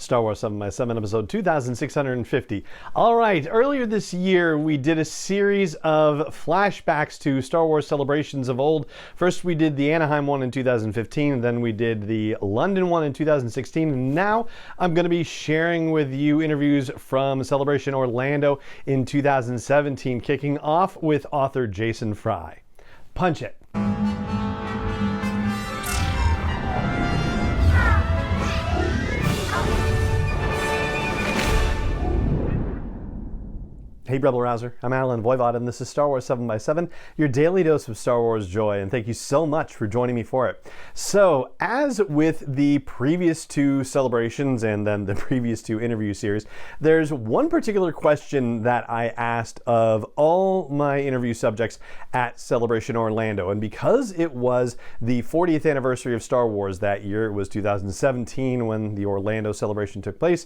Star Wars 7x7, episode 2650. All right, earlier this year, we did a series of flashbacks to Star Wars celebrations of old. First, we did the Anaheim one in 2015, then we did the London one in 2016, and now I'm going to be sharing with you interviews from Celebration Orlando in 2017, kicking off with author Jason Fry. Punch it. Hey Rebel Rouser, I'm Alan Voivod, and this is Star Wars 7x7, your daily dose of Star Wars joy, and thank you so much for joining me for it. So, as with the previous two celebrations and then the previous two interview series, there's one particular question that I asked of all my interview subjects at Celebration Orlando, and because it was the 40th anniversary of Star Wars that year, it was 2017 when the Orlando celebration took place,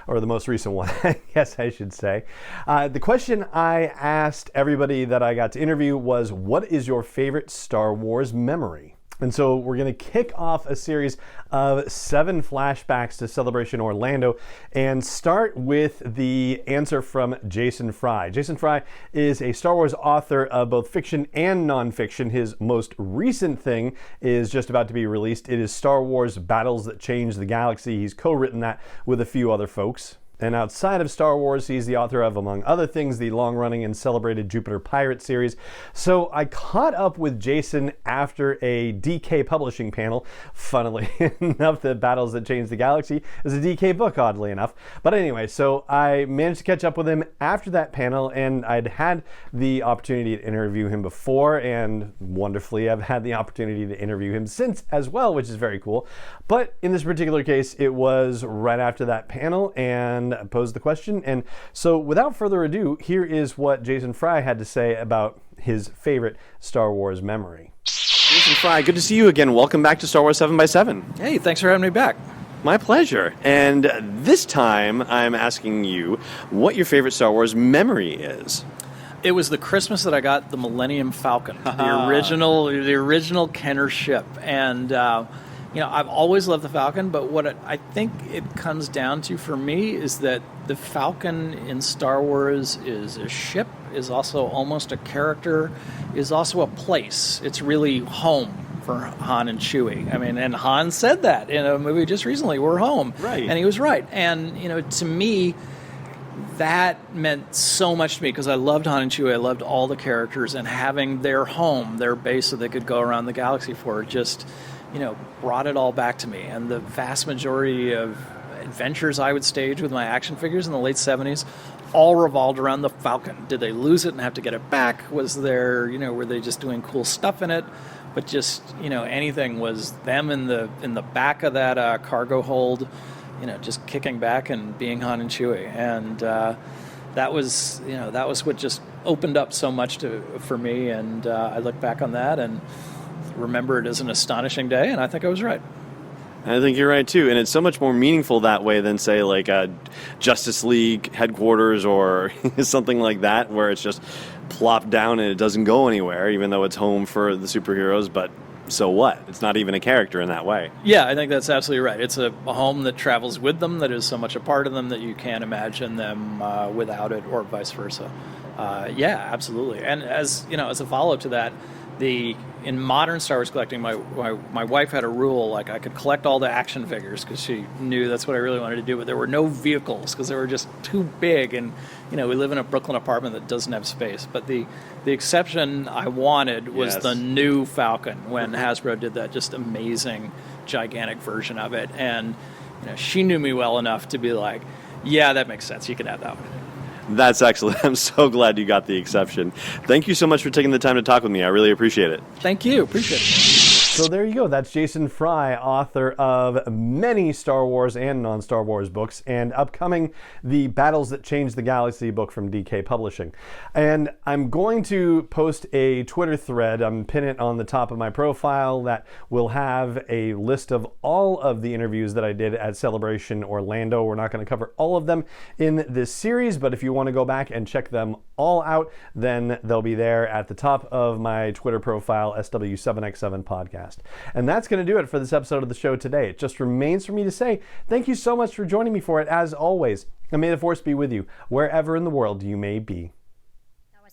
or the most recent one, I guess I should say. The question I asked everybody that I got to interview was, what is your favorite Star Wars memory? And so we're going to kick off a series of 7 flashbacks to Celebration Orlando and start with the answer from Jason Fry. Jason Fry is a Star Wars author of both fiction and nonfiction. His most recent thing is just about to be released. It is Star Wars Battles That Change the Galaxy. He's co-written that with a few other folks. And outside of Star Wars, he's the author of, among other things, the long-running and celebrated Jupiter Pirate series. So I caught up with Jason after a DK publishing panel. Funnily enough, the Battles That Change the Galaxy is a DK book, oddly enough. But anyway, so I managed to catch up with him after that panel, and I'd had the opportunity to interview him before, and wonderfully, I've had the opportunity to interview him since as well, which is very cool. But in this particular case, it was right after that panel, and posed the question. And so without further ado, here is what Jason Fry had to say about his favorite Star Wars memory. Jason Fry, good to see you again. Welcome back to Star Wars 7x7. Hey, thanks for having me back. My pleasure. And this time I'm asking you what your favorite Star Wars memory is. It was the Christmas that I got the Millennium Falcon, the original Kenner ship. And I've always loved the Falcon, but what I think it comes down to for me is that the Falcon in Star Wars is a ship, is also almost a character, is also a place. It's really home for Han and Chewie. I mean, and Han said that in a movie just recently, we're home. Right. And he was right. And, to me, that meant so much to me because I loved Han and Chewie. I loved all the characters, and having their home, their base that they could go around the galaxy for, just brought it all back to me. And the vast majority of adventures I would stage with my action figures in the late 70s all revolved around the Falcon. Did they lose it and have to get it back? Was there, were they just doing cool stuff in it? But just, anything was them in the back of that cargo hold, just kicking back and being Han and Chewie. And that was what just opened up so much for me. And I look back on that and remember it as an astonishing day, and I think I was right. I think you're right too, and it's so much more meaningful that way than, say, like a Justice League headquarters or something like that, where it's just plopped down and it doesn't go anywhere, even though it's home for the superheroes. But so what? It's not even a character in that way. Yeah, I think that's absolutely right. It's a home that travels with them, that is so much a part of them that you can't imagine them without it, or vice versa. Yeah, absolutely. And as a follow-up to that, in modern Star Wars collecting, my wife had a rule, like I could collect all the action figures because she knew that's what I really wanted to do, but there were no vehicles because they were just too big, and we live in a Brooklyn apartment that doesn't have space. But the exception I wanted was the new Falcon, when Hasbro did that just amazing, gigantic version of it. And she knew me well enough to be like, yeah, that makes sense, you can have that one. That's excellent. I'm so glad you got the exception. Thank you so much for taking the time to talk with me. I really appreciate it. Thank you. Appreciate it. So there you go. That's Jason Fry, author of many Star Wars and non-Star Wars books, and upcoming the Battles That Change the Galaxy book from DK Publishing. And I'm going to post a Twitter thread, pin it on the top of my profile, that will have a list of all of the interviews that I did at Celebration Orlando. We're not going to cover all of them in this series, but if you want to go back and check them all out, then they'll be there at the top of my Twitter profile, SWCO7x7 Podcast. podcast. And that's going to do it for this episode of the show today. It just remains for me to say thank you so much for joining me for it, as always. And may the Force be with you, wherever in the world you may be.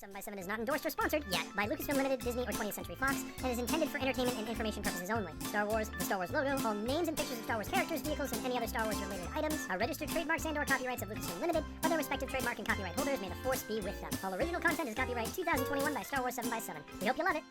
7x7 is not endorsed or sponsored yet by Lucasfilm Limited, Disney, or 20th Century Fox, and is intended for entertainment and information purposes only. Star Wars, the Star Wars logo, all names and pictures of Star Wars characters, vehicles, and any other Star Wars-related items are registered trademarks and/or copyrights of Lucasfilm Limited, or their respective trademark and copyright holders. May the Force be with them. All original content is copyright 2021 by Star Wars 7x7. We hope you love it.